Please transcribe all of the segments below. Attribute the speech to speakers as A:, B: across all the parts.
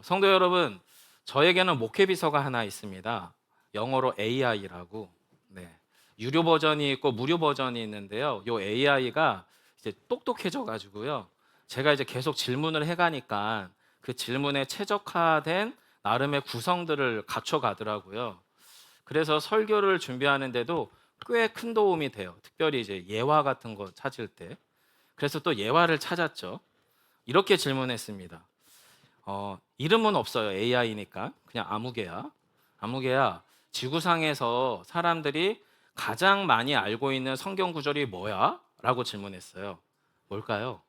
A: 성도 여러분, 저에게는 목회 비서가 하나 있습니다. 영어로 AI라고. 네. 유료 버전이 있고 무료 버전이 있는데요. 요 AI가 이제 똑똑해져 가지고요. 제가 이제 계속 질문을 해가니까 그 질문에 최적화된 나름의 구성들을 갖춰 가더라고요. 그래서 설교를 준비하는데도 꽤 큰 도움이 돼요. 특별히 이제 예화 같은 거 찾을 때. 그래서 또 예화를 찾았죠. 이렇게 질문했습니다. 이름은 없어요. AI니까 그냥 아무개야. 아무개야. 지구상에서 사람들이 가장 많이 알고 있는 성경 구절이 뭐야? 라고 질문했어요. 뭘까요?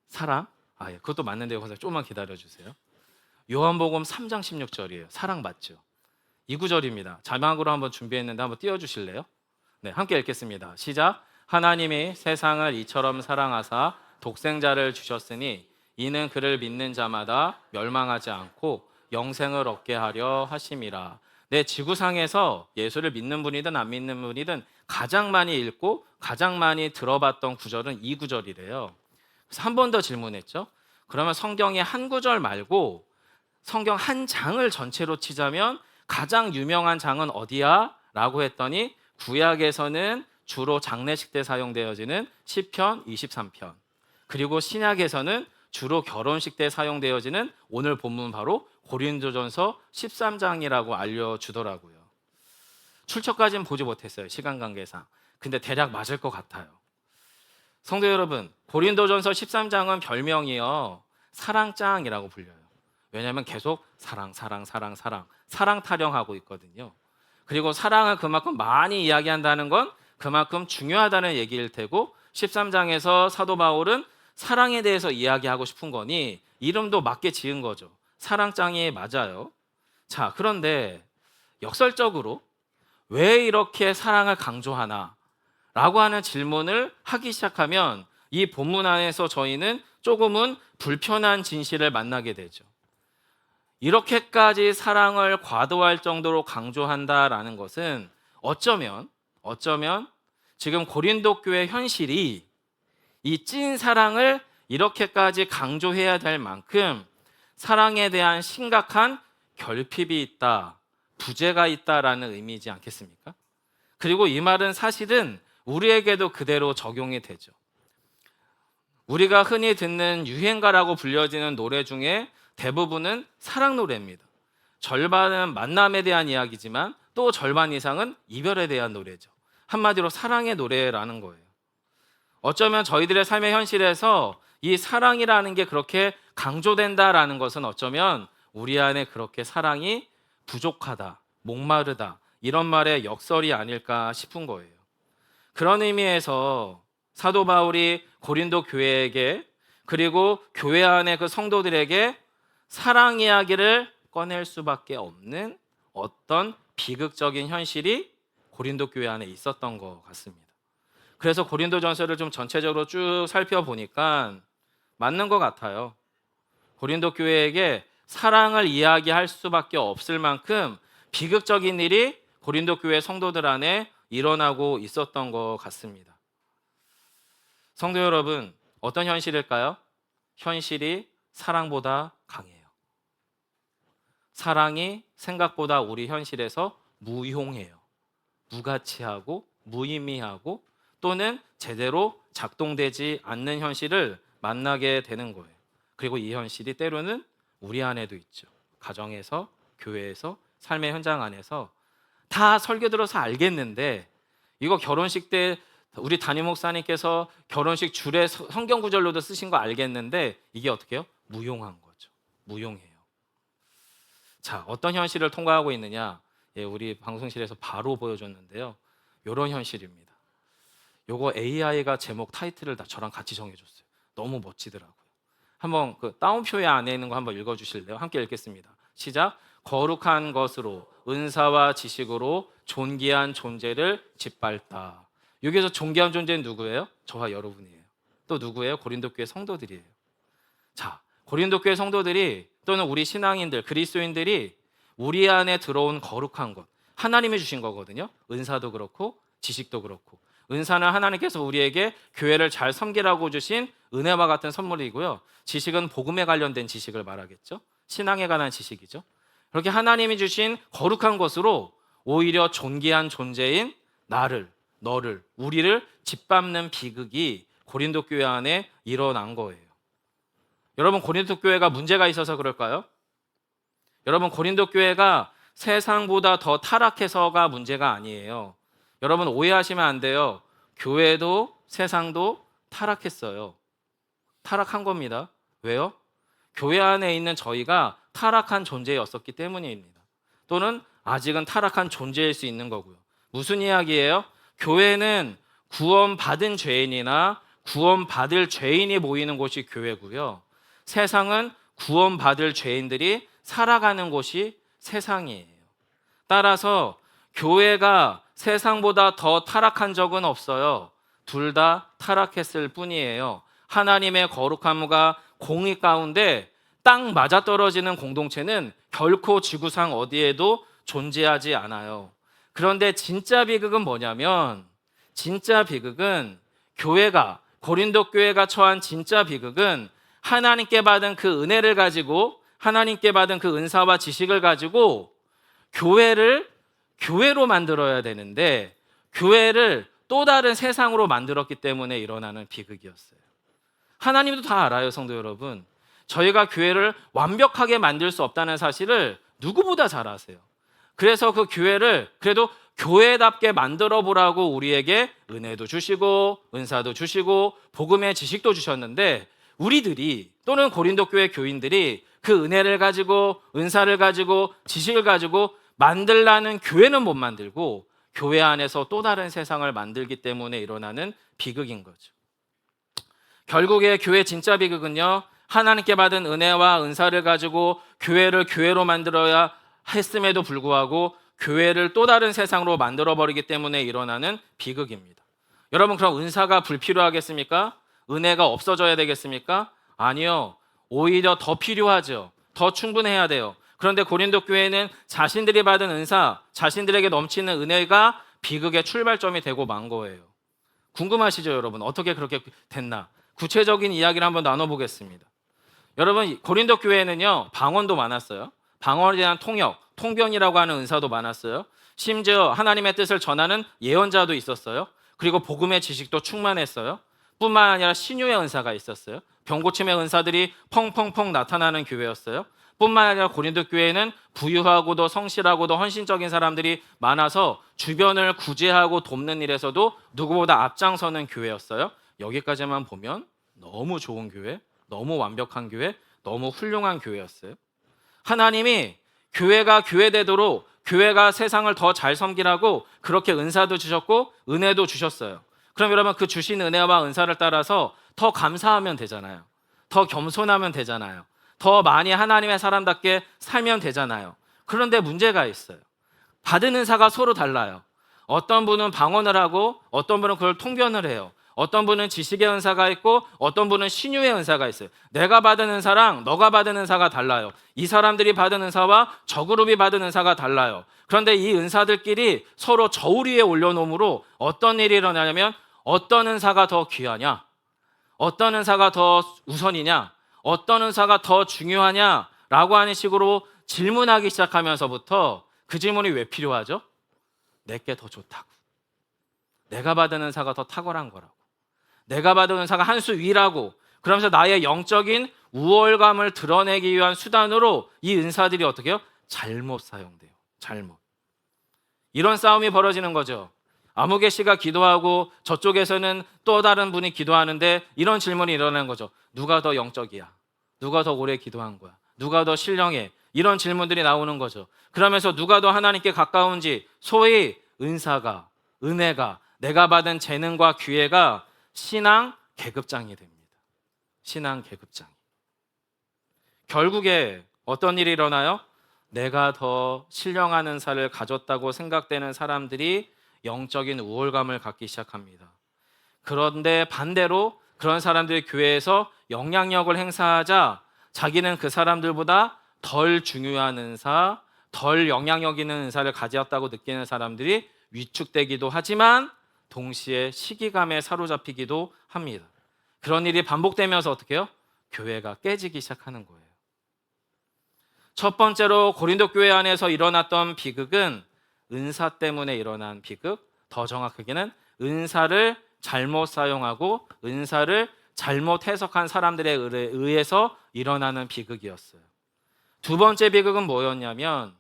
A: 사랑? 예, 그것도 맞는데요. 그래서 조금만 기다려 주세요. 요한복음 3장 16절이에요. 사랑 맞죠? 이 구절입니다. 자막으로 한번 준비했는데 한번 띄워 주실래요? 네, 함께 읽겠습니다. 시작. 하나님이 세상을 이처럼 사랑하사 독생자를 주셨으니 이는 그를 믿는 자마다 멸망하지 않고 영생을 얻게 하려 하심이라. 내 지구상에서 예수를 믿는 분이든 안 믿는 분이든 가장 많이 읽고 가장 많이 들어봤던 구절은 이 구절이래요. 그래서 한 번 더 질문했죠. 그러면 성경의 한 구절 말고 성경 한 장을 전체로 치자면 가장 유명한 장은 어디야? 라고 했더니 구약에서는 주로 장례식 때 사용되어지는 시편 23편, 그리고 신약에서는 주로 결혼식 때 사용되어지는 오늘 본문 바로 고린도전서 13장이라고 알려주더라고요. 출처까지는 보지 못했어요. 시간 관계상. 근데 대략 맞을 것 같아요. 성도 여러분, 고린도전서 13장은 별명이요, 사랑장이라고 불려요. 왜냐하면 계속 사랑 타령하고 있거든요. 그리고 사랑을 그만큼 많이 이야기한다는 건 그만큼 중요하다는 얘기일 테고, 13장에서 사도 바울은 사랑에 대해서 이야기하고 싶은 거니 이름도 맞게 지은 거죠. 사랑장이 맞아요. 자, 그런데 역설적으로 왜 이렇게 사랑을 강조하나? 라고 하는 질문을 하기 시작하면 이 본문 안에서 저희는 조금은 불편한 진실을 만나게 되죠. 이렇게까지 사랑을 과도할 정도로 강조한다라는 것은 어쩌면 지금 고린도 교회 현실이 이 찐 사랑을 이렇게까지 강조해야 될 만큼 사랑에 대한 심각한 결핍이 있다, 부재가 있다라는 의미이지 않겠습니까? 그리고 이 말은 사실은 우리에게도 그대로 적용이 되죠. 우리가 흔히 듣는 유행가라고 불려지는 노래 중에 대부분은 사랑 노래입니다. 절반은 만남에 대한 이야기지만 또 절반 이상은 이별에 대한 노래죠. 한마디로 사랑의 노래라는 거예요. 어쩌면 저희들의 삶의 현실에서 이 사랑이라는 게 그렇게 강조된다라는 것은 어쩌면 우리 안에 그렇게 사랑이 부족하다, 목마르다, 이런 말의 역설이 아닐까 싶은 거예요. 그런 의미에서 사도 바울이 고린도 교회에게, 그리고 교회 안의 그 성도들에게 사랑 이야기를 꺼낼 수밖에 없는 어떤 비극적인 현실이 고린도 교회 안에 있었던 것 같습니다. 그래서 고린도전서를 좀 전체적으로 쭉 살펴보니까 맞는 것 같아요. 고린도 교회에게 사랑을 이야기할 수밖에 없을 만큼 비극적인 일이 고린도 교회 성도들 안에 일어나고 있었던 것 같습니다. 성도 여러분, 어떤 현실일까요? 현실이 사랑보다 강해요. 사랑이 생각보다 우리 현실에서 무용해요. 무가치하고 무의미하고 또는 제대로 작동되지 않는 현실을 만나게 되는 거예요. 그리고 이 현실이 때로는 우리 안에도 있죠. 가정에서, 교회에서, 삶의 현장 안에서 다 설교 들어서 알겠는데 이거 결혼식 때 우리 담임 목사님께서 결혼식 줄에 성경 구절로도 쓰신 거 알겠는데 이게 어떻게 해요? 무용한 거죠. 무용해요. 자, 어떤 현실을 통과하고 있느냐? 예, 우리 방송실에서 바로 보여줬는데요. 이런 현실입니다. 요거 AI가 제목 타이틀을 다 저랑 같이 정해줬어요. 너무 멋지더라고요. 한번 그 따옴표에 안에 있는 거 한번 읽어주실래요? 함께 읽겠습니다. 시작. 거룩한 것으로 은사와 지식으로 존귀한 존재를 짓밟다. 여기서 존귀한 존재는 누구예요? 저와 여러분이에요. 또 누구예요? 고린도 교회 성도들이에요. 자, 고린도 교회 성도들이 또는 우리 신앙인들, 그리스도인들이 우리 안에 들어온 거룩한 것, 하나님이 주신 거거든요. 은사도 그렇고 지식도 그렇고. 은사는 하나님께서 우리에게 교회를 잘 섬기라고 주신 은혜와 같은 선물이고요. 지식은 복음에 관련된 지식을 말하겠죠. 신앙에 관한 지식이죠. 그렇게 하나님이 주신 거룩한 것으로 오히려 존귀한 존재인 나를, 너를, 우리를 짓밟는 비극이 고린도 교회 안에 일어난 거예요. 여러분, 고린도 교회가 문제가 있어서 그럴까요? 여러분, 고린도 교회가 세상보다 더 타락해서가 문제가 아니에요. 여러분, 오해하시면 안 돼요. 교회도 세상도 타락했어요. 타락한 겁니다. 왜요? 교회 안에 있는 저희가 타락한 존재였었기 때문입니다. 또는 아직은 타락한 존재일 수 있는 거고요. 무슨 이야기예요? 교회는 구원받은 죄인이나 구원받을 죄인이 모이는 곳이 교회고요. 세상은 구원받을 죄인들이 살아가는 곳이 세상이에요. 따라서 교회가 세상보다 더 타락한 적은 없어요. 둘 다 타락했을 뿐이에요. 하나님의 거룩함과 공의 가운데 딱 맞아떨어지는 공동체는 결코 지구상 어디에도 존재하지 않아요. 그런데 진짜 비극은 뭐냐면, 진짜 비극은 교회가, 고린도 교회가 처한 진짜 비극은 하나님께 받은 그 은혜를 가지고, 하나님께 받은 그 은사와 지식을 가지고 교회를 교회로 만들어야 되는데 교회를 또 다른 세상으로 만들었기 때문에 일어나는 비극이었어요. 하나님도 다 알아요, 성도 여러분. 저희가 교회를 완벽하게 만들 수 없다는 사실을 누구보다 잘 아세요. 그래서 그 교회를 그래도 교회답게 만들어 보라고 우리에게 은혜도 주시고 은사도 주시고 복음의 지식도 주셨는데, 우리들이 또는 고린도 교회 교인들이 그 은혜를 가지고 은사를 가지고 지식을 가지고 만들라는 교회는 못 만들고 교회 안에서 또 다른 세상을 만들기 때문에 일어나는 비극인 거죠. 결국에 교회 진짜 비극은요, 하나님께 받은 은혜와 은사를 가지고 교회를 교회로 만들어야 했음에도 불구하고 교회를 또 다른 세상으로 만들어버리기 때문에 일어나는 비극입니다. 여러분, 그럼 은사가 불필요하겠습니까? 은혜가 없어져야 되겠습니까? 아니요. 오히려 더 필요하죠. 더 충분해야 돼요. 그런데 고린도 교회는 자신들이 받은 은사, 자신들에게 넘치는 은혜가 비극의 출발점이 되고 만 거예요. 궁금하시죠, 여러분? 어떻게 그렇게 됐나? 구체적인 이야기를 한번 나눠보겠습니다. 여러분, 고린도 교회는요, 방언도 많았어요. 방언에 대한 통역, 통변이라고 하는 은사도 많았어요. 심지어 하나님의 뜻을 전하는 예언자도 있었어요. 그리고 복음의 지식도 충만했어요. 뿐만 아니라 신유의 은사가 있었어요. 병고침의 은사들이 펑펑펑 나타나는 교회였어요. 뿐만 아니라 고린도 교회는 부유하고도 성실하고도 헌신적인 사람들이 많아서 주변을 구제하고 돕는 일에서도 누구보다 앞장서는 교회였어요. 여기까지만 보면 너무 좋은 교회, 너무 완벽한 교회, 너무 훌륭한 교회였어요. 하나님이 교회가 교회되도록, 교회가 세상을 더 잘 섬기라고 그렇게 은사도 주셨고 은혜도 주셨어요. 그럼 여러분, 그 주신 은혜와 은사를 따라서 더 감사하면 되잖아요. 더 겸손하면 되잖아요. 더 많이 하나님의 사람답게 살면 되잖아요. 그런데 문제가 있어요. 받은 은사가 서로 달라요. 어떤 분은 방언을 하고 어떤 분은 그걸 통변을 해요. 어떤 분은 지식의 은사가 있고 어떤 분은 신유의 은사가 있어요. 내가 받은 은사랑 너가 받은 은사가 달라요. 이 사람들이 받은 은사와 저 그룹이 받은 은사가 달라요. 그런데 이 은사들끼리 서로 저울 위에 올려놓음으로 어떤 일이 일어나냐면, 어떤 은사가 더 귀하냐? 어떤 은사가 더 우선이냐? 어떤 은사가 더 중요하냐라고 하는 식으로 질문하기 시작하면서부터, 그 질문이 왜 필요하죠? 내게 더 좋다고. 내가 받은 은사가 더 탁월한 거라고. 내가 받은 은사가 한 수 위라고. 그러면서 나의 영적인 우월감을 드러내기 위한 수단으로 이 은사들이 어떻게 해요? 잘못 사용돼요. 잘못. 이런 싸움이 벌어지는 거죠. 아무개 씨가 기도하고 저쪽에서는 또 다른 분이 기도하는데 이런 질문이 일어나는 거죠. 누가 더 영적이야? 누가 더 오래 기도한 거야? 누가 더 신령해? 이런 질문들이 나오는 거죠. 그러면서 누가 더 하나님께 가까운지, 소위 은사가, 은혜가, 내가 받은 재능과 기회가 신앙 계급장이 됩니다. 신앙 계급장. 결국에 어떤 일이 일어나요? 내가 더 신령한 은사를 가졌다고 생각되는 사람들이 영적인 우월감을 갖기 시작합니다. 그런데 반대로 그런 사람들이 교회에서 영향력을 행사하자 자기는 그 사람들보다 덜 중요한 은사, 덜 영향력 있는 은사를 가졌다고 느끼는 사람들이 위축되기도 하지만 동시에 시기감에 사로잡히기도 합니다. 그런 일이 반복되면서 어떻게 해요? 교회가 깨지기 시작하는 거예요. 첫 번째로 고린도 교회 안에서 일어났던 비극은 은사 때문에 일어난 비극, 더 정확하게는 은사를 잘못 사용하고 은사를 잘못 해석한 사람들에 의해서 일어나는 비극이었어요. 두 번째 비극은 뭐였냐면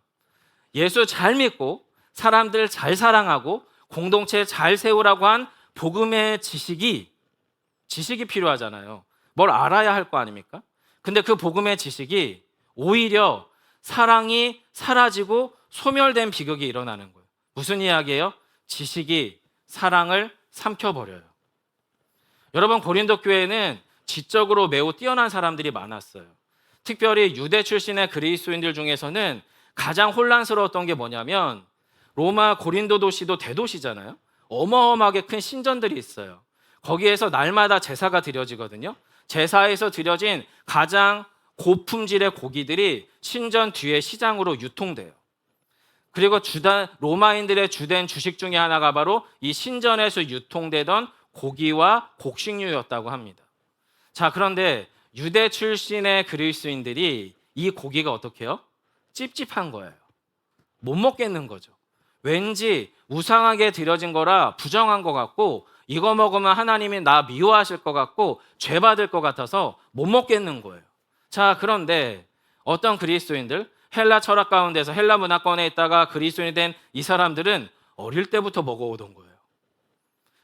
A: 예수 잘 믿고 사람들 잘 사랑하고 공동체 잘 세우라고 한 복음의 지식이 필요하잖아요. 뭘 알아야 할 거 아닙니까? 근데 그 복음의 지식이 오히려 사랑이 사라지고 소멸된 비극이 일어나는 거예요. 무슨 이야기예요? 지식이 사랑을 삼켜버려요. 여러분, 고린도 교회에는 지적으로 매우 뛰어난 사람들이 많았어요. 특별히 유대 출신의 그리스도인들 중에서는 가장 혼란스러웠던 게 뭐냐면 로마 고린도 도시도 대도시잖아요. 어마어마하게 큰 신전들이 있어요. 거기에서 날마다 제사가 드려지거든요. 제사에서 드려진 가장 고품질의 고기들이 신전 뒤에 시장으로 유통돼요. 그리고 로마인들의 주된 주식 중에 하나가 바로 이 신전에서 유통되던 고기와 곡식류였다고 합니다. 자, 그런데 유대 출신의 그리스도인들이 이 고기가 어떻게 해요? 찝찝한 거예요. 못 먹겠는 거죠. 왠지 우상하게 드려진 거라 부정한 것 같고 이거 먹으면 하나님이 나 미워하실 것 같고 죄 받을 것 같아서 못 먹겠는 거예요. 자, 그런데 어떤 그리스도인들, 헬라 철학 가운데서 헬라 문화권에 있다가 그리스도인이 된 이 사람들은 어릴 때부터 먹어오던 거예요.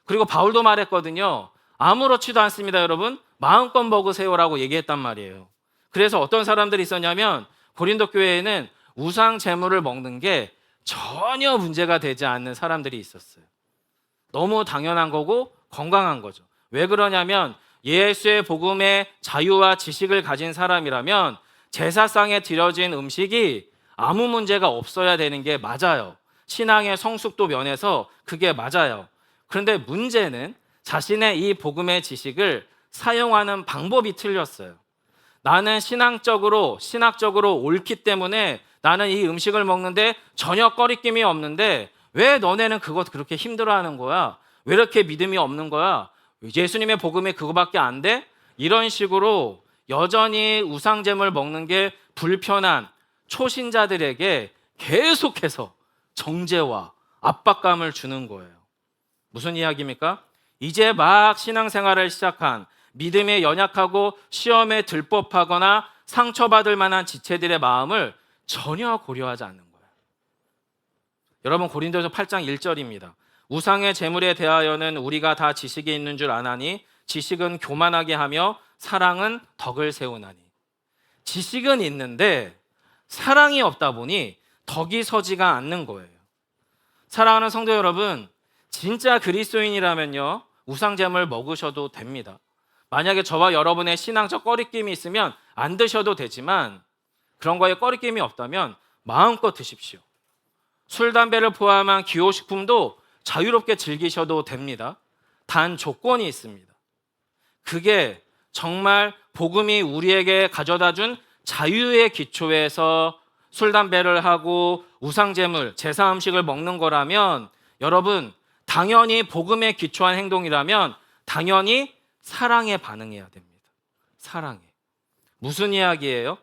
A: 그리고 바울도 말했거든요. 아무렇지도 않습니다, 여러분. 마음껏 먹으세요라고 얘기했단 말이에요. 그래서 어떤 사람들이 있었냐면 고린도 교회에는 우상 제물을 먹는 게 전혀 문제가 되지 않는 사람들이 있었어요. 너무 당연한 거고 건강한 거죠. 왜 그러냐면 예수의 복음의 자유와 지식을 가진 사람이라면 제사상에 드려진 음식이 아무 문제가 없어야 되는 게 맞아요. 신앙의 성숙도 면에서 그게 맞아요. 그런데 문제는 자신의 이 복음의 지식을 사용하는 방법이 틀렸어요. 나는 신학적으로 옳기 때문에 나는 이 음식을 먹는데 전혀 꺼리낌이 없는데 왜 너네는 그거 그렇게 힘들어하는 거야? 왜 이렇게 믿음이 없는 거야? 예수님의 복음이 그거밖에 안 돼? 이런 식으로 여전히 우상제물 먹는 게 불편한 초신자들에게 계속해서 정죄와 압박감을 주는 거예요. 무슨 이야기입니까? 이제 막 신앙생활을 시작한 믿음에 연약하고 시험에 들법하거나 상처받을 만한 지체들의 마음을 전혀 고려하지 않는 거예요. 여러분, 고린도서 8장 1절입니다. 우상의 제물에 대하여는 우리가 다 지식이 있는 줄 아나니 지식은 교만하게 하며 사랑은 덕을 세우나니. 지식은 있는데 사랑이 없다 보니 덕이 서지가 않는 거예요. 사랑하는 성도 여러분, 진짜 그리스도인이라면요 우상제물 먹으셔도 됩니다. 만약에 저와 여러분의 신앙적 꺼리낌이 있으면 안 드셔도 되지만 그런 거에 꺼리낌이 없다면 마음껏 드십시오. 술, 담배를 포함한 기호식품도 자유롭게 즐기셔도 됩니다. 단 조건이 있습니다. 그게 정말 복음이 우리에게 가져다준 자유의 기초에서 술, 담배를 하고 우상제물, 제사 음식을 먹는 거라면 여러분, 당연히 복음에 기초한 행동이라면 당연히 사랑에 반응해야 됩니다. 사랑에. 무슨 이야기예요?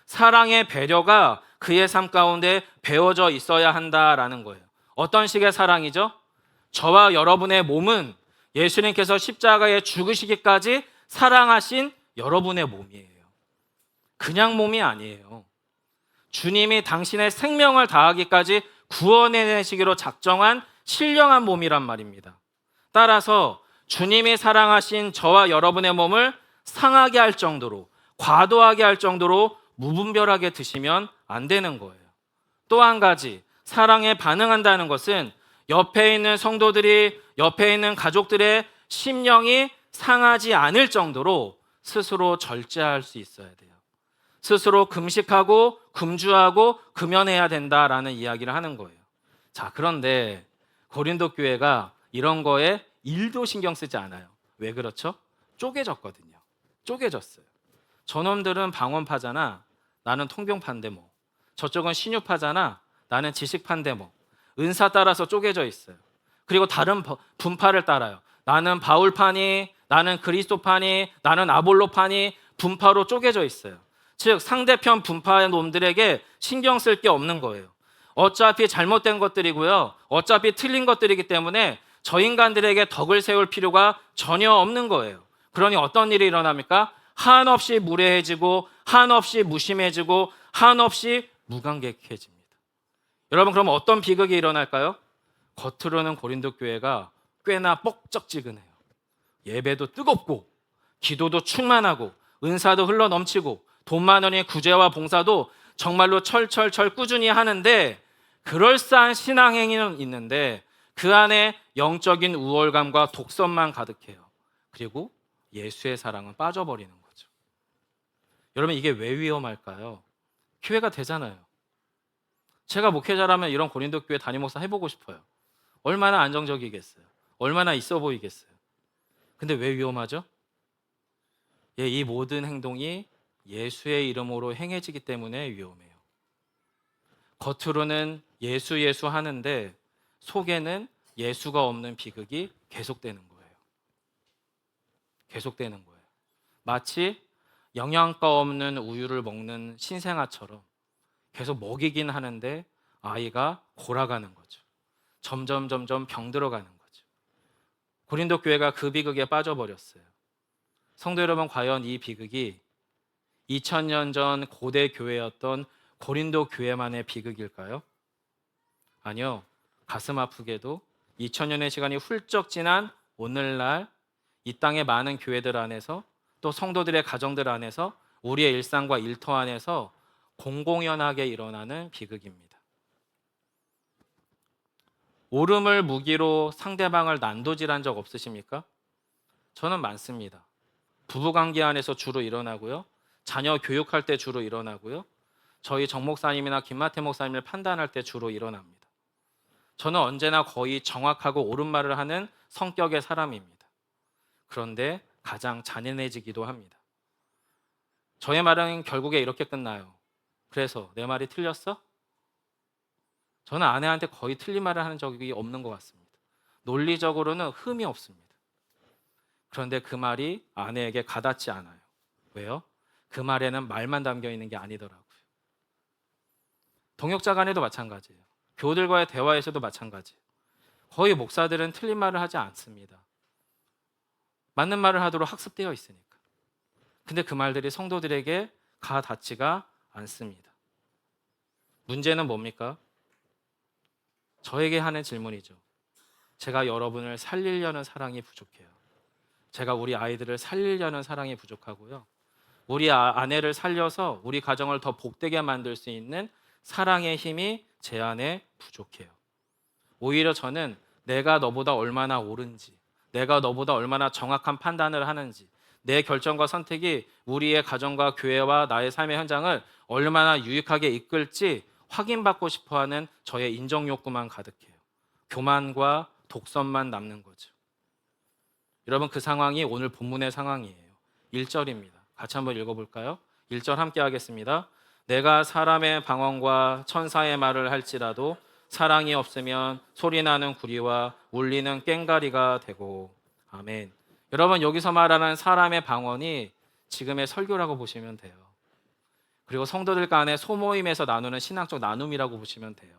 A: 사랑의 배려가 그의 삶 가운데 배어져 있어야 한다라는 거예요. 어떤 식의 사랑이죠? 저와 여러분의 몸은 예수님께서 십자가에 죽으시기까지 사랑하신 여러분의 몸이에요. 그냥 몸이 아니에요. 주님이 당신의 생명을 다하기까지 구원해내시기로 작정한 신령한 몸이란 말입니다. 따라서 주님이 사랑하신 저와 여러분의 몸을 상하게 할 정도로, 과도하게 할 정도로 무분별하게 드시면 안 되는 거예요. 또 한 가지, 사랑에 반응한다는 것은 옆에 있는 성도들이, 옆에 있는 가족들의 심령이 상하지 않을 정도로 스스로 절제할 수 있어야 돼요. 스스로 금식하고 금주하고 금연해야 된다라는 이야기를 하는 거예요. 자, 그런데 고린도 교회가 이런 거에 1도 신경 쓰지 않아요. 왜 그렇죠? 쪼개졌거든요. 쪼개졌어요. 저놈들은 방언파잖아. 나는 통병파인데 뭐. 저쪽은 신유파잖아. 나는 지식파인데 뭐. 은사 따라서 쪼개져 있어요. 그리고 다른 분파를 따라요. 나는 바울파니, 나는 그리스도파니, 나는 아볼로파니 분파로 쪼개져 있어요. 즉 상대편 분파의 놈들에게 신경 쓸 게 없는 거예요. 어차피 잘못된 것들이고요. 어차피 틀린 것들이기 때문에 저 인간들에게 덕을 세울 필요가 전혀 없는 거예요. 그러니 어떤 일이 일어납니까? 한없이 무례해지고 한없이 무심해지고 한없이 무감격해집니다. 여러분, 그럼 어떤 비극이 일어날까요? 겉으로는 고린도 교회가 꽤나 뻑적지근해요. 예배도 뜨겁고 기도도 충만하고 은사도 흘러넘치고 돈 많으니 구제와 봉사도 정말로 철철철 꾸준히 하는데, 그럴싸한 신앙 행위는 있는데 그 안에 영적인 우월감과 독선만 가득해요. 그리고 예수의 사랑은 빠져버리는 거죠. 여러분, 이게 왜 위험할까요? 교회가 되잖아요. 제가 목회자라면 이런 고린도 교회 담임 목사 해보고 싶어요. 얼마나 안정적이겠어요. 얼마나 있어 보이겠어요. 근데 왜 위험하죠? 예, 이 모든 행동이 예수의 이름으로 행해지기 때문에 위험해요. 겉으로는 예수 예수 하는데 속에는 예수가 없는 비극이 계속되는 거예요. 계속되는 거예요. 마치 영양가 없는 우유를 먹는 신생아처럼 계속 먹이긴 하는데 아이가 골아가는 거죠. 점점 병들어가는 거죠. 고린도 교회가 그 비극에 빠져버렸어요. 성도 여러분, 과연 이 비극이 2000년 전 고대 교회였던 고린도 교회만의 비극일까요? 아니요. 가슴 아프게도 2000년의 시간이 훌쩍 지난 오늘날 이 땅의 많은 교회들 안에서, 또 성도들의 가정들 안에서, 우리의 일상과 일터 안에서 공공연하게 일어나는 비극입니다. 오름을 무기로 상대방을 난도질한 적 없으십니까? 저는 많습니다. 부부관계 안에서 주로 일어나고요. 자녀 교육할 때 주로 일어나고요. 저희 정 목사님이나 김마태 목사님을 판단할 때 주로 일어납니다. 저는 언제나 거의 정확하고 옳은 말을 하는 성격의 사람입니다. 그런데 가장 잔인해지기도 합니다. 저의 말은 결국에 이렇게 끝나요. 그래서 내 말이 틀렸어? 저는 아내한테 거의 틀린 말을 하는 적이 없는 것 같습니다. 논리적으로는 흠이 없습니다. 그런데 그 말이 아내에게 가닿지 않아요. 왜요? 그 말에는 말만 담겨 있는 게 아니더라고요. 동역자 간에도 마찬가지예요. 교우들과의 대화에서도 마찬가지예요. 거의 목사들은 틀린 말을 하지 않습니다. 맞는 말을 하도록 학습되어 있으니까. 근데 그 말들이 성도들에게 가닿지가 않습니다. 문제는 뭡니까? 저에게 하는 질문이죠. 제가 여러분을 살리려는 사랑이 부족해요. 제가 우리 아이들을 살리려는 사랑이 부족하고요. 우리 아내를 살려서 우리 가정을 더 복되게 만들 수 있는 사랑의 힘이 제 안에 부족해요. 오히려 저는 내가 너보다 얼마나 옳은지, 내가 너보다 얼마나 정확한 판단을 하는지, 내 결정과 선택이 우리의 가정과 교회와 나의 삶의 현장을 얼마나 유익하게 이끌지 확인받고 싶어하는 저의 인정 욕구만 가득해요. 교만과 독선만 남는 거죠. 여러분, 그 상황이 오늘 본문의 상황이에요. 1절입니다. 같이 한번 읽어볼까요? 1절 함께 하겠습니다. 내가 사람의 방언과 천사의 말을 할지라도 사랑이 없으면 소리나는 구리와 울리는 꽹가리가 되고. 아멘. 여러분, 여기서 말하는 사람의 방언이 지금의 설교라고 보시면 돼요. 그리고 성도들 간의 소모임에서 나누는 신앙적 나눔이라고 보시면 돼요.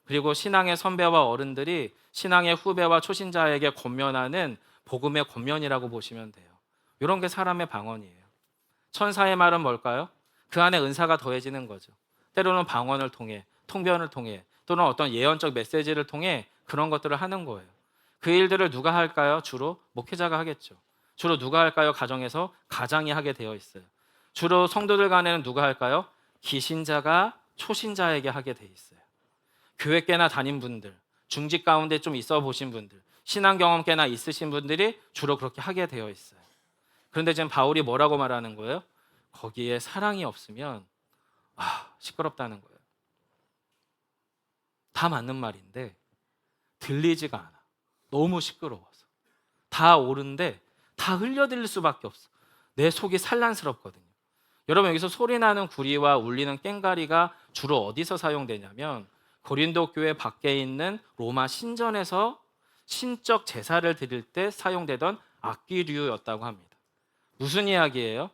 A: 그리고 신앙의 선배와 어른들이 신앙의 후배와 초신자에게 권면하는 복음의 권면이라고 보시면 돼요. 이런 게 사람의 방언이에요. 천사의 말은 뭘까요? 그 안에 은사가 더해지는 거죠. 때로는 방언을 통해, 통변을 통해, 또는 어떤 예언적 메시지를 통해 그런 것들을 하는 거예요. 그 일들을 누가 할까요? 주로 목회자가 하겠죠. 주로 누가 할까요? 가정에서 가장이 하게 되어 있어요. 주로 성도들 간에는 누가 할까요? 기신자가 초신자에게 하게 돼 있어요. 교회 꽤나 다닌 분들, 중직 가운데 좀 있어 보신 분들, 신앙 경험 꽤나 있으신 분들이 주로 그렇게 하게 되어 있어요. 그런데 지금 바울이 뭐라고 말하는 거예요? 거기에 사랑이 없으면 시끄럽다는 거예요. 다 맞는 말인데 들리지가 않아. 너무 시끄러워서. 다 옳은데 다 흘려들릴 수밖에 없어. 내 속이 산란스럽거든요. 여러분, 여기서 소리나는 구리와 울리는 꽹가리가 주로 어디서 사용되냐면 고린도 교회 밖에 있는 로마 신전에서 신적 제사를 드릴 때 사용되던 악기류였다고 합니다. 무슨 이야기예요?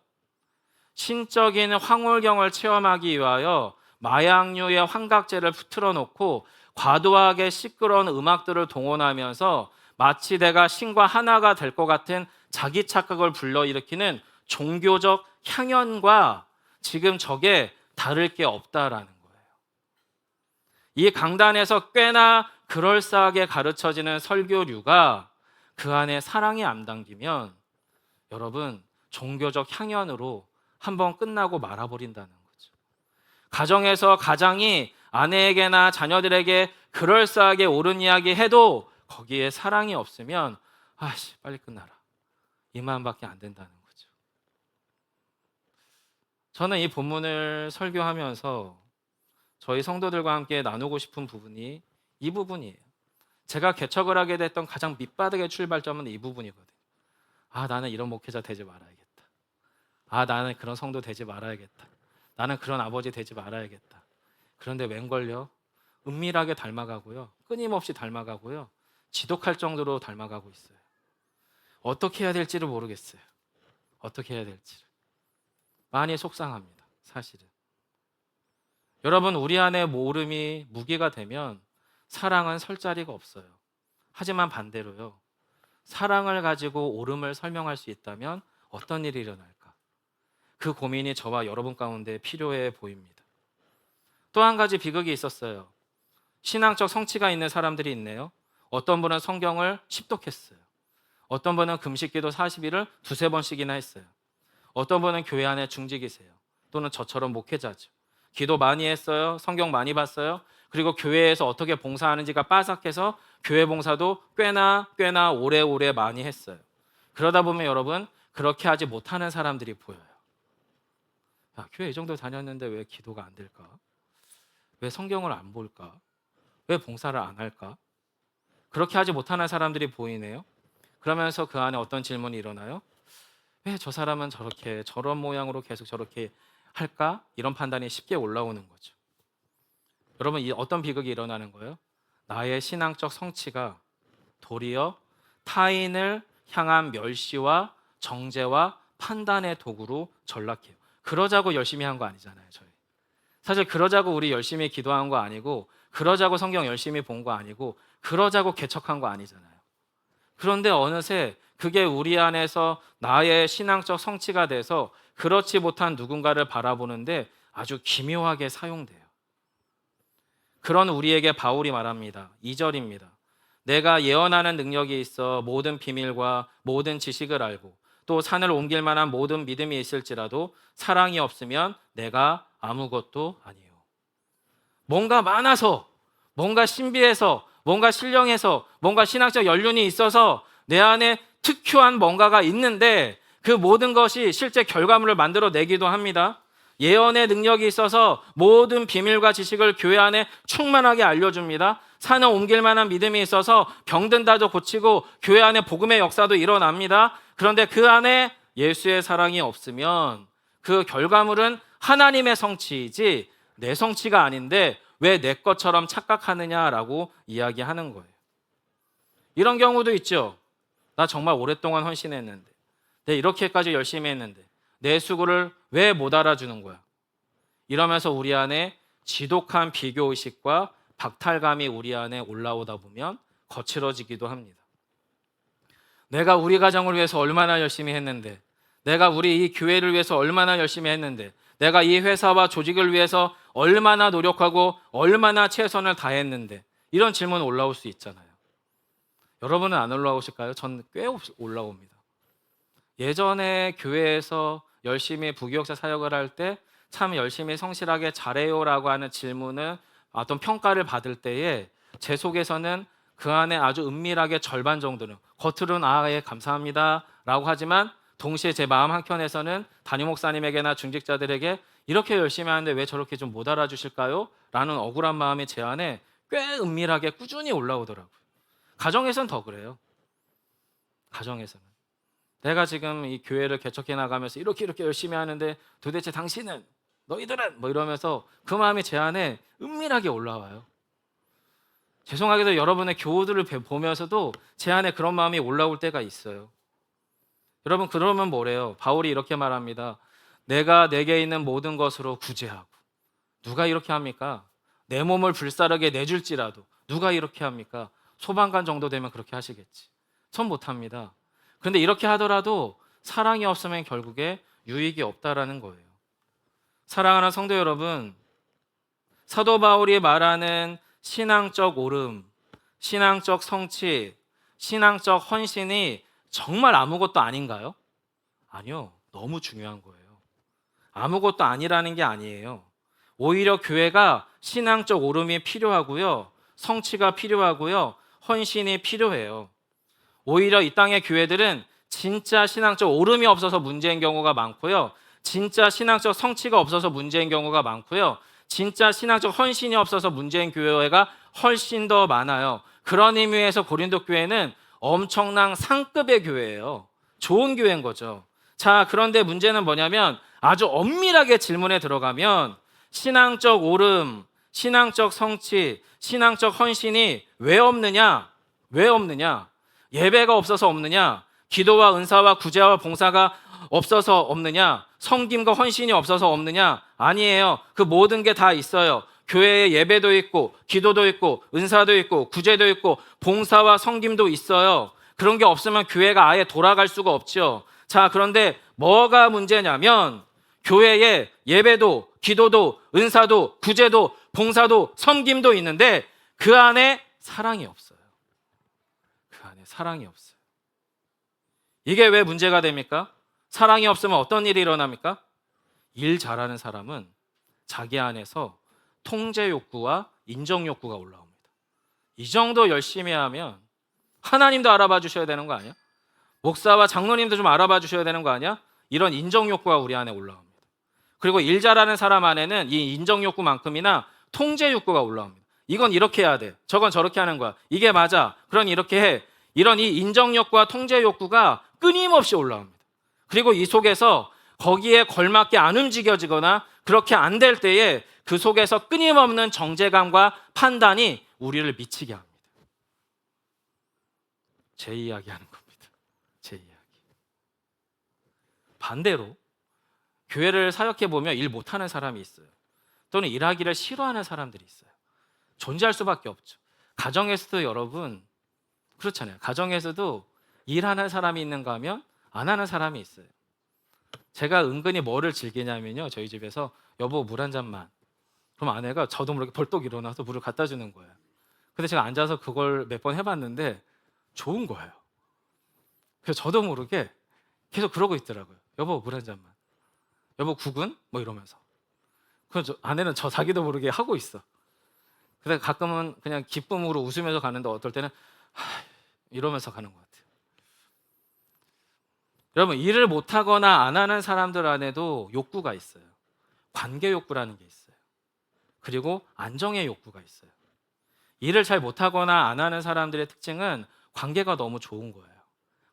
A: 신적인 황홀경을 체험하기 위하여 마약류의 환각제를 틀어놓고 과도하게 시끄러운 음악들을 동원하면서 마치 내가 신과 하나가 될 것 같은 자기 착각을 불러일으키는 종교적 향연과 지금 저게 다를 게 없다라는 거예요. 이 강단에서 꽤나 그럴싸하게 가르쳐지는 설교류가 그 안에 사랑이 안 담기면 여러분 종교적 향연으로 한번 끝나고 말아버린다는 거죠. 가정에서 가장이 아내에게나 자녀들에게 그럴싸하게 옳은 이야기 해도 거기에 사랑이 없으면 아씨 빨리 끝나라 이 마음밖에 안 된다는 거죠. 저는 이 본문을 설교하면서 저희 성도들과 함께 나누고 싶은 부분이 이 부분이에요. 제가 개척을 하게 됐던 가장 밑바닥의 출발점은 이 부분이거든요. 아, 나는 이런 목회자 되지 말아야겠다. 아, 나는 그런 성도 되지 말아야겠다. 나는 그런 아버지 되지 말아야겠다. 그런데 웬걸요? 은밀하게 닮아가고요. 끊임없이 닮아가고요. 지독할 정도로 닮아가고 있어요. 어떻게 해야 될지를 모르겠어요. 어떻게 해야 될지를. 많이 속상합니다. 사실은. 여러분, 우리 안에 모름이 무기가 되면 사랑은 설 자리가 없어요. 하지만 반대로요. 사랑을 가지고 옳음을 설명할 수 있다면 어떤 일이 일어날까? 그 고민이 저와 여러분 가운데 필요해 보입니다. 또 한 가지 비극이 있었어요. 신앙적 성취가 있는 사람들이 있네요. 어떤 분은 성경을 십독했어요. 어떤 분은 금식기도 40일을 두세 번씩이나 했어요. 어떤 분은 교회 안에 중직이세요. 또는 저처럼 목회자죠. 기도 많이 했어요. 성경 많이 봤어요. 그리고 교회에서 어떻게 봉사하는지가 빠삭해서 교회 봉사도 꽤나 오래오래 많이 했어요. 그러다 보면 여러분 그렇게 하지 못하는 사람들이 보여요. 야, 교회 이 정도 다녔는데 왜 기도가 안 될까? 왜 성경을 안 볼까? 왜 봉사를 안 할까? 그렇게 하지 못하는 사람들이 보이네요. 그러면서 그 안에 어떤 질문이 일어나요? 왜 저 사람은 저렇게 저런 모양으로 계속 저렇게 할까? 이런 판단이 쉽게 올라오는 거죠. 여러분 이 어떤 비극이 일어나는 거예요? 나의 신앙적 성취가 도리어 타인을 향한 멸시와 정죄와 판단의 도구로 전락해요. 그러자고 열심히 한 거 아니잖아요, 저희. 사실 그러자고 우리 열심히 기도한 거 아니고 그러자고 성경 열심히 본 거 아니고 그러자고 개척한 거 아니잖아요. 그런데 어느새 그게 우리 안에서 나의 신앙적 성취가 돼서 그렇지 못한 누군가를 바라보는데 아주 기묘하게 사용돼요. 그런 우리에게 바울이 말합니다. 2절입니다. 내가 예언하는 능력이 있어 모든 비밀과 모든 지식을 알고 또 산을 옮길 만한 모든 믿음이 있을지라도 사랑이 없으면 내가 아무것도 아니요. 뭔가 많아서, 뭔가 신비해서, 뭔가 신령해서, 뭔가 신학적 연륜이 있어서 내 안에 특효한 뭔가가 있는데 그 모든 것이 실제 결과물을 만들어내기도 합니다. 예언의 능력이 있어서 모든 비밀과 지식을 교회 안에 충만하게 알려줍니다. 산을 옮길 만한 믿음이 있어서 병든 자도 고치고 교회 안에 복음의 역사도 일어납니다. 그런데 그 안에 예수의 사랑이 없으면 그 결과물은 하나님의 성취이지 내 성취가 아닌데 왜 내 것처럼 착각하느냐라고 이야기하는 거예요. 이런 경우도 있죠. 나 정말 오랫동안 헌신했는데 내 이렇게까지 열심히 했는데 내 수고를 왜 못 알아주는 거야? 이러면서 우리 안에 지독한 비교의식과 박탈감이 우리 안에 올라오다 보면 거칠어지기도 합니다. 내가 우리 가정을 위해서 얼마나 열심히 했는데 내가 우리 이 교회를 위해서 얼마나 열심히 했는데 내가 이 회사와 조직을 위해서 얼마나 노력하고 얼마나 최선을 다했는데 이런 질문 올라올 수 있잖아요. 여러분은 안 올라오실까요? 전 꽤 올라옵니다. 예전에 교회에서 열심히 부교역사 사역을 할 때 참 열심히 성실하게 잘해요라고 하는 질문을 어떤 평가를 받을 때에 제 속에서는 그 안에 아주 은밀하게 절반 정도는 겉으로는 예 감사합니다 라고 하지만 동시에 제 마음 한켠에서는 담임 목사님에게나 중직자들에게 이렇게 열심히 하는데 왜 저렇게 좀 못 알아주실까요? 라는 억울한 마음이 제 안에 꽤 은밀하게 꾸준히 올라오더라고요. 가정에서는 더 그래요. 가정에서는. 내가 지금 이 교회를 개척해 나가면서 이렇게 열심히 하는데 도대체 당신은 너희들은 뭐 이러면서 그 마음이 제 안에 은밀하게 올라와요. 죄송하게도 여러분의 교우들을 보면서도 제 안에 그런 마음이 올라올 때가 있어요. 여러분 그러면 뭐래요? 바울이 이렇게 말합니다. 내가 내게 있는 모든 것으로 구제하고. 누가 이렇게 합니까? 내 몸을 불사르게 내줄지라도 누가 이렇게 합니까? 소방관 정도 되면 그렇게 하시겠지. 전 못합니다. 그런데 이렇게 하더라도 사랑이 없으면 결국에 유익이 없다라는 거예요. 사랑하는 성도 여러분, 사도 바울이 말하는 신앙적 오름, 신앙적 성취, 신앙적 헌신이 정말 아무것도 아닌가요? 아니요. 너무 중요한 거예요. 아무것도 아니라는 게 아니에요. 오히려 교회가 신앙적 오름이 필요하고요. 성취가 필요하고요. 헌신이 필요해요. 오히려 이 땅의 교회들은 진짜 신앙적 오름이 없어서 문제인 경우가 많고요. 진짜 신앙적 성취가 없어서 문제인 경우가 많고요. 진짜 신앙적 헌신이 없어서 문제인 교회가 훨씬 더 많아요. 그런 의미에서 고린도 교회는 엄청난 상급의 교회예요. 좋은 교회인 거죠. 자, 그런데 문제는 뭐냐면 아주 엄밀하게 질문에 들어가면 신앙적 오름, 신앙적 성취, 신앙적 헌신이 왜 없느냐? 왜 없느냐? 예배가 없어서 없느냐? 기도와 은사와 구제와 봉사가 없어서 없느냐? 섬김과 헌신이 없어서 없느냐? 아니에요. 그 모든 게 다 있어요. 교회에 예배도 있고 기도도 있고 은사도 있고 구제도 있고 봉사와 섬김도 있어요. 그런 게 없으면 교회가 아예 돌아갈 수가 없죠. 자, 그런데 뭐가 문제냐면 교회에 예배도 기도도 은사도 구제도 봉사도 섬김도 있는데 그 안에 사랑이 없어요. 그 안에 사랑이 없어요. 이게 왜 문제가 됩니까? 사랑이 없으면 어떤 일이 일어납니까? 일 잘하는 사람은 자기 안에서 통제 욕구와 인정 욕구가 올라옵니다. 이 정도 열심히 하면 하나님도 알아봐 주셔야 되는 거 아니야? 목사와 장로님도 좀 알아봐 주셔야 되는 거 아니야? 이런 인정 욕구가 우리 안에 올라옵니다. 그리고 일 잘하는 사람 안에는 이 인정 욕구만큼이나 통제 욕구가 올라옵니다. 이건 이렇게 해야 돼. 저건 저렇게 하는 거야. 이게 맞아. 그러니 이렇게 해. 이런 이 인정 욕구와 통제 욕구가 끊임없이 올라옵니다. 그리고 이 속에서 거기에 걸맞게 안 움직여지거나 그렇게 안 될 때에 그 속에서 끊임없는 정죄감과 판단이 우리를 미치게 합니다. 제 이야기 하는 겁니다. 제 이야기. 반대로 교회를 사역해 보면 일 못하는 사람이 있어요. 또는 일하기를 싫어하는 사람들이 있어요. 존재할 수밖에 없죠. 가정에서도 여러분 그렇잖아요. 가정에서도 일하는 사람이 있는가 하면 안 하는 사람이 있어요. 제가 은근히 뭐를 즐기냐면요. 저희 집에서 여보 물 한 잔만. 그럼 아내가 저도 모르게 벌떡 일어나서 물을 갖다 주는 거예요. 근데 제가 앉아서 그걸 몇 번 해봤는데 좋은 거예요. 그래서 저도 모르게 계속 그러고 있더라고요. 여보 물 한 잔만. 여보 국은? 뭐 이러면서. 그래서 아내는 자기도 모르게 하고 있어. 그래서 가끔은 그냥 기쁨으로 웃으면서 가는데 어떨 때는 이러면서 가는 것 같아요. 여러분 일을 못하거나 안 하는 사람들 안에도 욕구가 있어요. 관계 욕구라는 게 있어요. 그리고 안정의 욕구가 있어요. 일을 잘 못하거나 안 하는 사람들의 특징은 관계가 너무 좋은 거예요.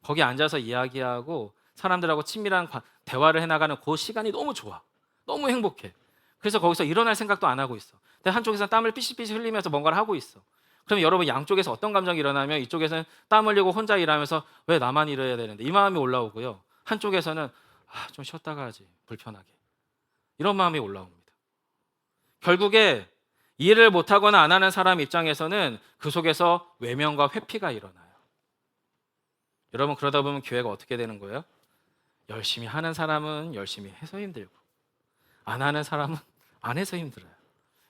A: 거기 앉아서 이야기하고 사람들하고 친밀한 대화를 해나가는 그 시간이 너무 좋아. 너무 행복해. 그래서 거기서 일어날 생각도 안 하고 있어. 근데 한쪽에서 땀을 삐실삐실 흘리면서 뭔가를 하고 있어. 그럼 여러분 양쪽에서 어떤 감정이 일어나면 이쪽에서는 땀 흘리고 혼자 일하면서 왜 나만 일해야 되는데 이 마음이 올라오고요. 한쪽에서는 좀 쉬었다가 하지 불편하게 이런 마음이 올라옵니다. 결국에 일을 못하거나 안 하는 사람 입장에서는 그 속에서 외면과 회피가 일어나요. 여러분 그러다 보면 교회가 어떻게 되는 거예요? 열심히 하는 사람은 열심히 해서 힘들고 안 하는 사람은 안 해서 힘들어요.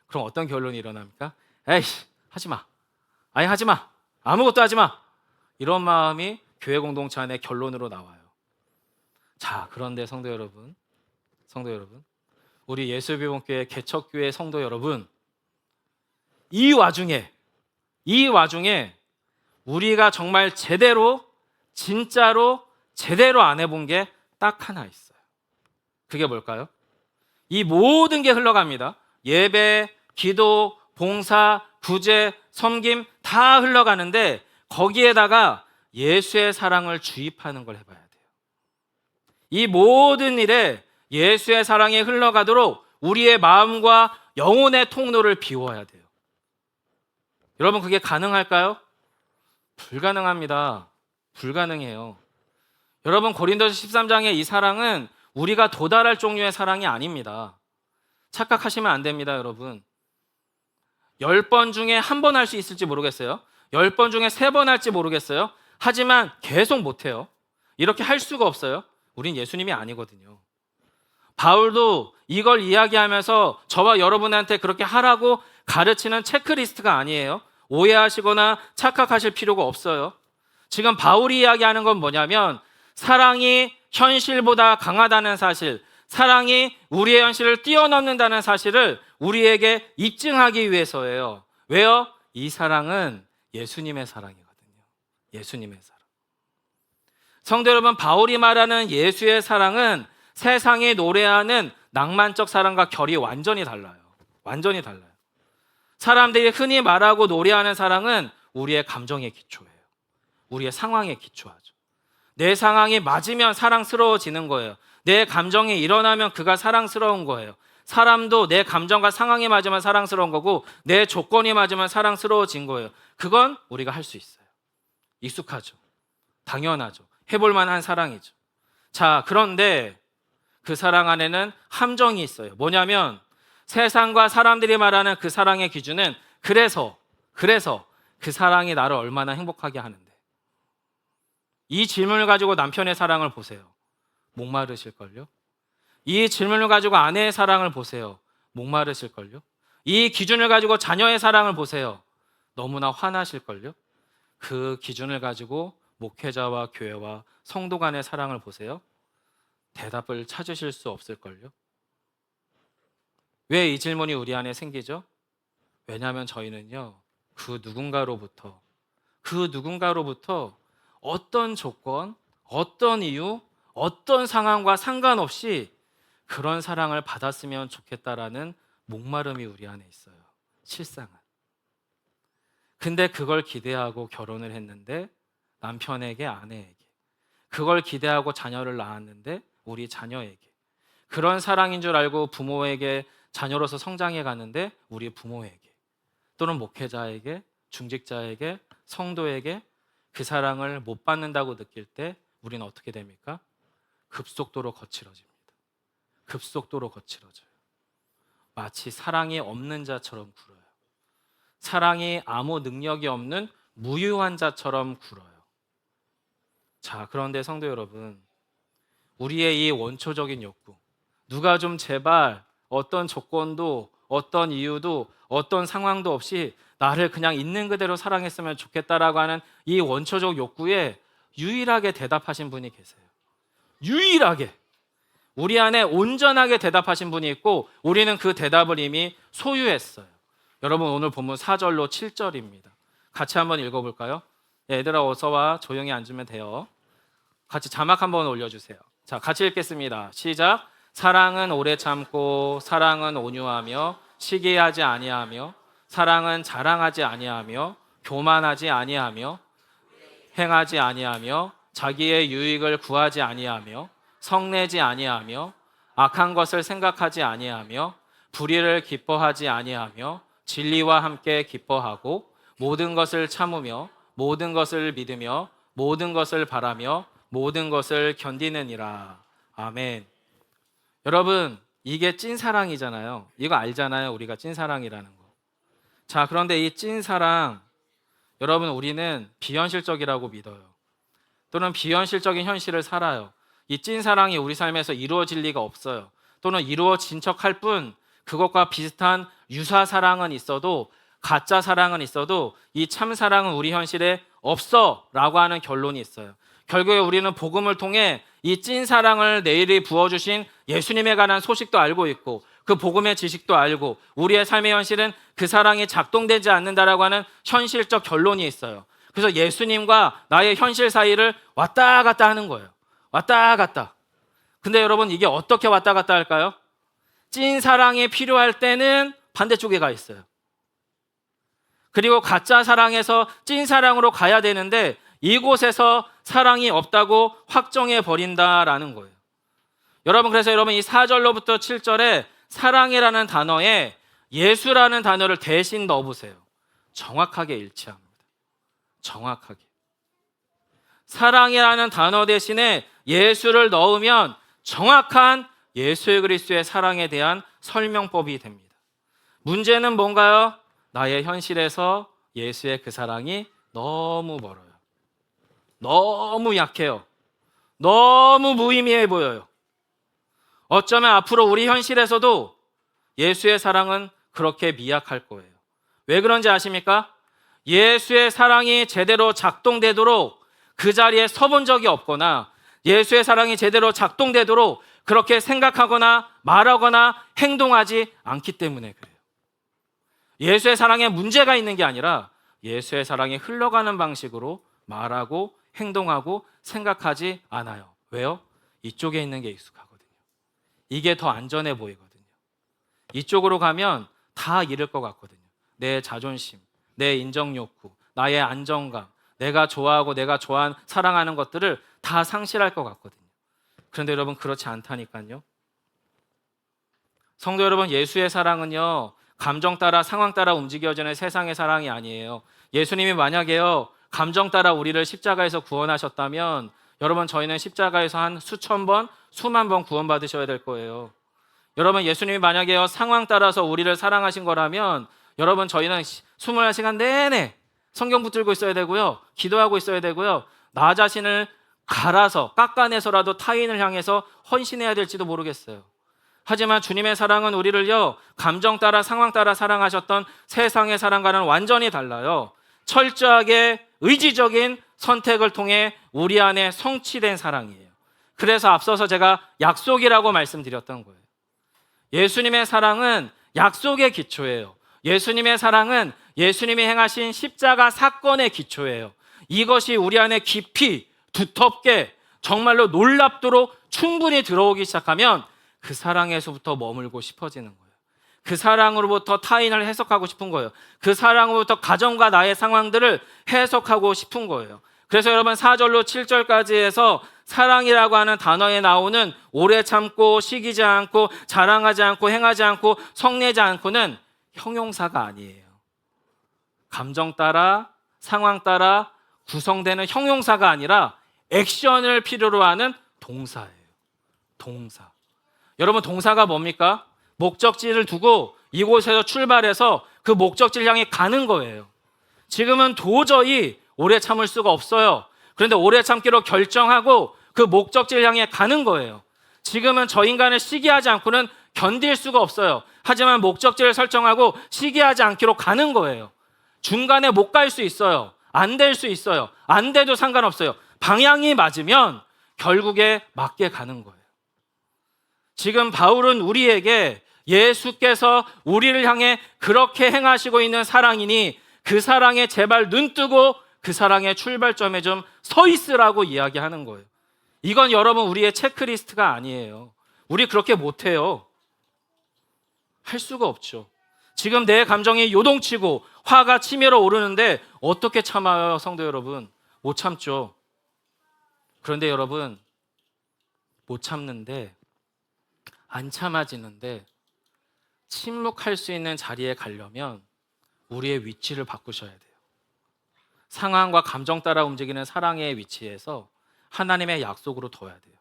A: 그럼 어떤 결론이 일어납니까? 에이씨 하지 마. 아예 하지 마. 아무것도 하지 마. 이런 마음이 교회 공동체 안에 결론으로 나와요. 자, 그런데 성도 여러분, 우리 예수비봉교회 개척교회 성도 여러분, 이 와중에 우리가 정말 진짜로 제대로 안 해본 게 딱 하나 있어요. 그게 뭘까요? 이 모든 게 흘러갑니다. 예배, 기도, 봉사, 구제, 섬김 다 흘러가는데 거기에다가 예수의 사랑을 주입하는 걸 해봐야 돼요. 이 모든 일에 예수의 사랑이 흘러가도록 우리의 마음과 영혼의 통로를 비워야 돼요. 여러분 그게 가능할까요? 불가능합니다. 불가능해요. 여러분 고린도서 13장의 이 사랑은 우리가 도달할 종류의 사랑이 아닙니다. 착각하시면 안 됩니다, 여러분. 10번 중에 1번 할 수 있을지 모르겠어요. 10번 중에 3번 할지 모르겠어요. 하지만 계속 못해요. 이렇게 할 수가 없어요. 우린 예수님이 아니거든요. 바울도 이걸 이야기하면서 저와 여러분한테 그렇게 하라고 가르치는 체크리스트가 아니에요. 오해하시거나 착각하실 필요가 없어요. 지금 바울이 이야기하는 건 뭐냐면 사랑이 현실보다 강하다는 사실, 사랑이 우리의 현실을 뛰어넘는다는 사실을 우리에게 입증하기 위해서예요. 왜요? 이 사랑은 예수님의 사랑이거든요. 예수님의 사랑. 성도 여러분, 바울이 말하는 예수의 사랑은 세상이 노래하는 낭만적 사랑과 결이 완전히 달라요. 완전히 달라요. 사람들이 흔히 말하고 노래하는 사랑은 우리의 감정의 기초예요. 우리의 상황에 기초하죠. 내 상황이 맞으면 사랑스러워지는 거예요. 내 감정이 일어나면 그가 사랑스러운 거예요. 사람도 내 감정과 상황이 맞으면 사랑스러운 거고 내 조건이 맞으면 사랑스러워진 거예요. 그건 우리가 할 수 있어요. 익숙하죠. 당연하죠. 해볼 만한 사랑이죠. 자, 그런데 그 사랑 안에는 함정이 있어요. 뭐냐면 세상과 사람들이 말하는 그 사랑의 기준은 그래서 그 사랑이 나를 얼마나 행복하게 하는데. 이 질문을 가지고 남편의 사랑을 보세요. 목마르실걸요? 이 질문을 가지고 아내의 사랑을 보세요. 목마르실걸요? 이 기준을 가지고 자녀의 사랑을 보세요. 너무나 화나실걸요? 그 기준을 가지고 목회자와 교회와 성도 간의 사랑을 보세요. 대답을 찾으실 수 없을걸요? 왜 이 질문이 우리 안에 생기죠? 왜냐하면 저희는요, 그 누군가로부터 어떤 조건, 어떤 이유, 어떤 상황과 상관없이 그런 사랑을 받았으면 좋겠다라는 목마름이 우리 안에 있어요. 실상은. 근데 그걸 기대하고 결혼을 했는데 남편에게, 아내에게, 그걸 기대하고 자녀를 낳았는데 우리 자녀에게, 그런 사랑인 줄 알고 부모에게 자녀로서 성장해 가는데 우리 부모에게, 또는 목회자에게, 중직자에게, 성도에게 그 사랑을 못 받는다고 느낄 때 우리는 어떻게 됩니까? 급속도로 거칠어집니다. 급속도로 거칠어져요. 마치 사랑이 없는 자처럼 굴어요. 사랑이 아무 능력이 없는 무유한 자처럼 굴어요. 자, 그런데 성도 여러분, 우리의 이 원초적인 욕구, 누가 좀 제발 어떤 조건도 어떤 이유도 어떤 상황도 없이 나를 그냥 있는 그대로 사랑했으면 좋겠다라고 하는 이 원초적 욕구에 유일하게 대답하신 분이 계세요. 유일하게. 우리 안에 온전하게 대답하신 분이 있고 우리는 그 대답을 이미 소유했어요. 여러분, 오늘 본문 4절로 7절입니다. 같이 한번 읽어볼까요? 얘들아 어서 와. 조용히 앉으면 돼요. 같이 자막 한번 올려주세요. 자, 같이 읽겠습니다. 시작. 사랑은 오래 참고 사랑은 온유하며 시기하지 아니하며 사랑은 자랑하지 아니하며 교만하지 아니하며 행하지 아니하며 자기의 유익을 구하지 아니하며 성내지 아니하며 악한 것을 생각하지 아니하며 불의를 기뻐하지 아니하며 진리와 함께 기뻐하고 모든 것을 참으며 모든 것을 믿으며 모든 것을 바라며 모든 것을 견디느니라. 아멘. 여러분, 이게 찐사랑이잖아요. 이거 알잖아요. 우리가 찐사랑이라는 거. 자, 그런데 이 찐사랑, 여러분, 우리는 비현실적이라고 믿어요. 또는 비현실적인 현실을 살아요. 이 찐사랑이 우리 삶에서 이루어질 리가 없어요. 또는 이루어진 척할 뿐 그것과 비슷한 유사 사랑은 있어도, 가짜 사랑은 있어도 이 참사랑은 우리 현실에 없어 라고 하는 결론이 있어요. 결국에 우리는 복음을 통해 이 찐사랑을 내일이 부어주신 예수님에 관한 소식도 알고 있고 그 복음의 지식도 알고 우리의 삶의 현실은 그 사랑이 작동되지 않는다라고 하는 현실적 결론이 있어요. 그래서 예수님과 나의 현실 사이를 왔다 갔다 하는 거예요. 왔다 갔다. 근데 여러분, 이게 어떻게 왔다 갔다 할까요? 찐사랑이 필요할 때는 반대쪽에 가 있어요. 그리고 가짜 사랑에서 찐사랑으로 가야 되는데 이곳에서 사랑이 없다고 확정해 버린다라는 거예요. 여러분, 그래서 여러분 이 4절로부터 7절에 사랑이라는 단어에 예수라는 단어를 대신 넣어보세요. 정확하게 일치합니다. 정확하게. 사랑이라는 단어 대신에 예수를 넣으면 정확한 예수 그리스도의 사랑에 대한 설명법이 됩니다. 문제는 뭔가요? 나의 현실에서 예수의 그 사랑이 너무 멀어요. 너무 약해요. 너무 무의미해 보여요. 어쩌면 앞으로 우리 현실에서도 예수의 사랑은 그렇게 미약할 거예요. 왜 그런지 아십니까? 예수의 사랑이 제대로 작동되도록 그 자리에 서본 적이 없거나 예수의 사랑이 제대로 작동되도록 그렇게 생각하거나 말하거나 행동하지 않기 때문에 그래요. 예수의 사랑에 문제가 있는 게 아니라 예수의 사랑이 흘러가는 방식으로 말하고 행동하고 생각하지 않아요. 왜요? 이쪽에 있는 게 익숙하거든요. 이게 더 안전해 보이거든요. 이쪽으로 가면 다 잃을 것 같거든요. 내 자존심, 내 인정 욕구, 나의 안정감, 내가 좋아하고 내가 사랑하는 것들을 다 상실할 것 같거든요. 그런데 여러분 그렇지 않다니까요. 성도 여러분, 예수의 사랑은요, 감정 따라 상황 따라 움직여지는 세상의 사랑이 아니에요. 예수님이 만약에요, 감정 따라 우리를 십자가에서 구원하셨다면 여러분 저희는 십자가에서 한 수천 번, 수만 번 구원받으셔야 될 거예요. 여러분 예수님이 만약에요, 상황 따라서 우리를 사랑하신 거라면 여러분 저희는 24시간 내내 성경 붙들고 있어야 되고요, 기도하고 있어야 되고요, 나 자신을 갈아서 깎아내서라도 타인을 향해서 헌신해야 될지도 모르겠어요. 하지만 주님의 사랑은 우리를요, 감정 따라 상황 따라 사랑하셨던 세상의 사랑과는 완전히 달라요. 철저하게 의지적인 선택을 통해 우리 안에 성취된 사랑이에요. 그래서 앞서서 제가 약속이라고 말씀드렸던 거예요. 예수님의 사랑은 약속의 기초예요. 예수님의 사랑은 예수님이 행하신 십자가 사건의 기초예요. 이것이 우리 안에 깊이 두텁게 정말로 놀랍도록 충분히 들어오기 시작하면 그 사랑에서부터 머물고 싶어지는 거예요. 그 사랑으로부터 타인을 해석하고 싶은 거예요. 그 사랑으로부터 가정과 나의 상황들을 해석하고 싶은 거예요. 그래서 여러분 4절로 7절까지 해서 사랑이라고 하는 단어에 나오는 오래 참고 시기지 않고 자랑하지 않고 행하지 않고 성내지 않고는 형용사가 아니에요. 감정 따라 상황 따라 구성되는 형용사가 아니라 액션을 필요로 하는 동사예요. 동사. 여러분 동사가 뭡니까? 목적지를 두고 이곳에서 출발해서 그 목적지를 향해 가는 거예요. 지금은 도저히 오래 참을 수가 없어요. 그런데 오래 참기로 결정하고 그 목적지를 향해 가는 거예요. 지금은 저 인간을 시기하지 않고는 견딜 수가 없어요. 하지만 목적지를 설정하고 시기하지 않기로 가는 거예요. 중간에 못 갈 수 있어요. 안 될 수 있어요. 안 돼도 상관없어요. 방향이 맞으면 결국에 맞게 가는 거예요. 지금 바울은 우리에게 예수께서 우리를 향해 그렇게 행하시고 있는 사랑이니 그 사랑에 제발 눈뜨고 그 사랑의 출발점에 좀 서 있으라고 이야기하는 거예요. 이건 여러분 우리의 체크리스트가 아니에요. 우리 그렇게 못해요. 할 수가 없죠. 지금 내 감정이 요동치고 화가 치밀어 오르는데 어떻게 참아요, 성도 여러분? 못 참죠. 그런데 여러분 못 참는데 안 참아지는데 침묵할 수 있는 자리에 가려면 우리의 위치를 바꾸셔야 돼요. 상황과 감정 따라 움직이는 사랑의 위치에서 하나님의 약속으로 둬야 돼요.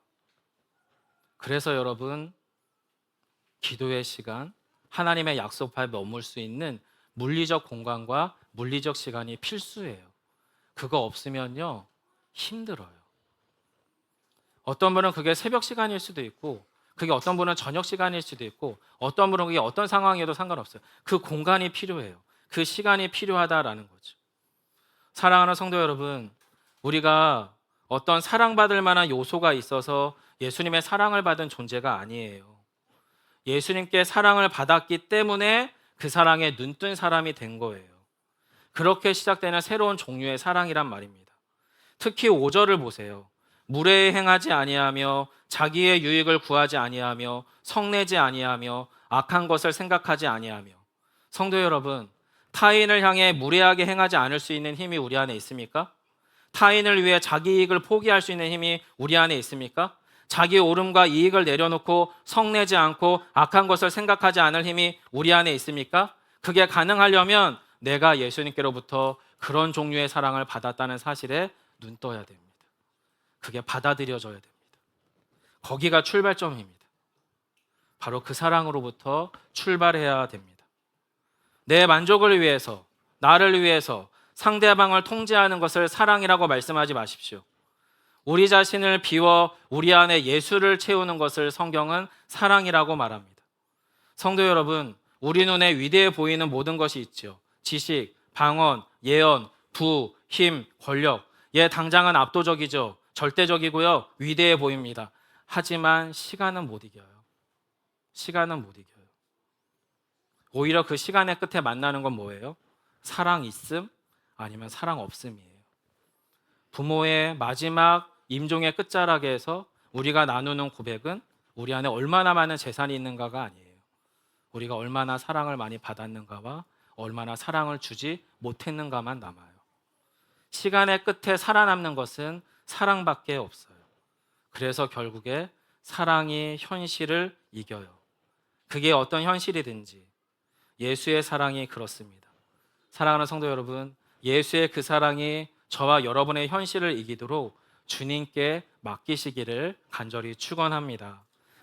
A: 그래서 여러분 기도의 시간, 하나님의 약속에 머물 수 있는 물리적 공간과 물리적 시간이 필수예요. 그거 없으면요 힘들어요. 어떤 분은 그게 새벽 시간일 수도 있고 그게 어떤 분은 저녁 시간일 수도 있고 어떤 분은 그게 어떤 상황이어도 상관없어요. 그 공간이 필요해요. 그 시간이 필요하다라는 거죠. 사랑하는 성도 여러분, 우리가 어떤 사랑받을 만한 요소가 있어서 예수님의 사랑을 받은 존재가 아니에요. 예수님께 사랑을 받았기 때문에 그 사랑에 눈뜬 사람이 된 거예요. 그렇게 시작되는 새로운 종류의 사랑이란 말입니다. 특히 5절을 보세요. 무례에 행하지 아니하며 자기의 유익을 구하지 아니하며 성내지 아니하며 악한 것을 생각하지 아니하며. 성도 여러분, 타인을 향해 무례하게 행하지 않을 수 있는 힘이 우리 안에 있습니까? 타인을 위해 자기 이익을 포기할 수 있는 힘이 우리 안에 있습니까? 자기 옳음과 이익을 내려놓고 성내지 않고 악한 것을 생각하지 않을 힘이 우리 안에 있습니까? 그게 가능하려면 내가 예수님께로부터 그런 종류의 사랑을 받았다는 사실에 눈 떠야 됩니다. 그게 받아들여져야 됩니다. 거기가 출발점입니다. 바로 그 사랑으로부터 출발해야 됩니다. 내 만족을 위해서, 나를 위해서 상대방을 통제하는 것을 사랑이라고 말씀하지 마십시오. 우리 자신을 비워 우리 안에 예수를 채우는 것을 성경은 사랑이라고 말합니다. 성도 여러분, 우리 눈에 위대해 보이는 모든 것이 있죠. 지식, 방언, 예언, 부, 힘, 권력. 당장은 압도적이죠. 절대적이고요. 위대해 보입니다. 하지만 시간은 못 이겨요. 시간은 못 이겨요. 오히려 그 시간의 끝에 만나는 건 뭐예요? 사랑 있음 아니면 사랑 없음이에요. 부모의 마지막 임종의 끝자락에서 우리가 나누는 고백은 우리 안에 얼마나 많은 재산이 있는가가 아니에요. 우리가 얼마나 사랑을 많이 받았는가와 얼마나 사랑을 주지 못했는가만 남아요. 시간의 끝에 살아남는 것은 사랑밖에 없어요. 그래서 결국에 사랑이 현실을 이겨요. 그게 어떤 현실이든지 예수의 사랑이 그렇습니다. 사랑하는 성도 여러분, 예수의 그 사랑이 저와 여러분의 현실을 이기도록 주님께 맡기시기를 간절히 축원합니다.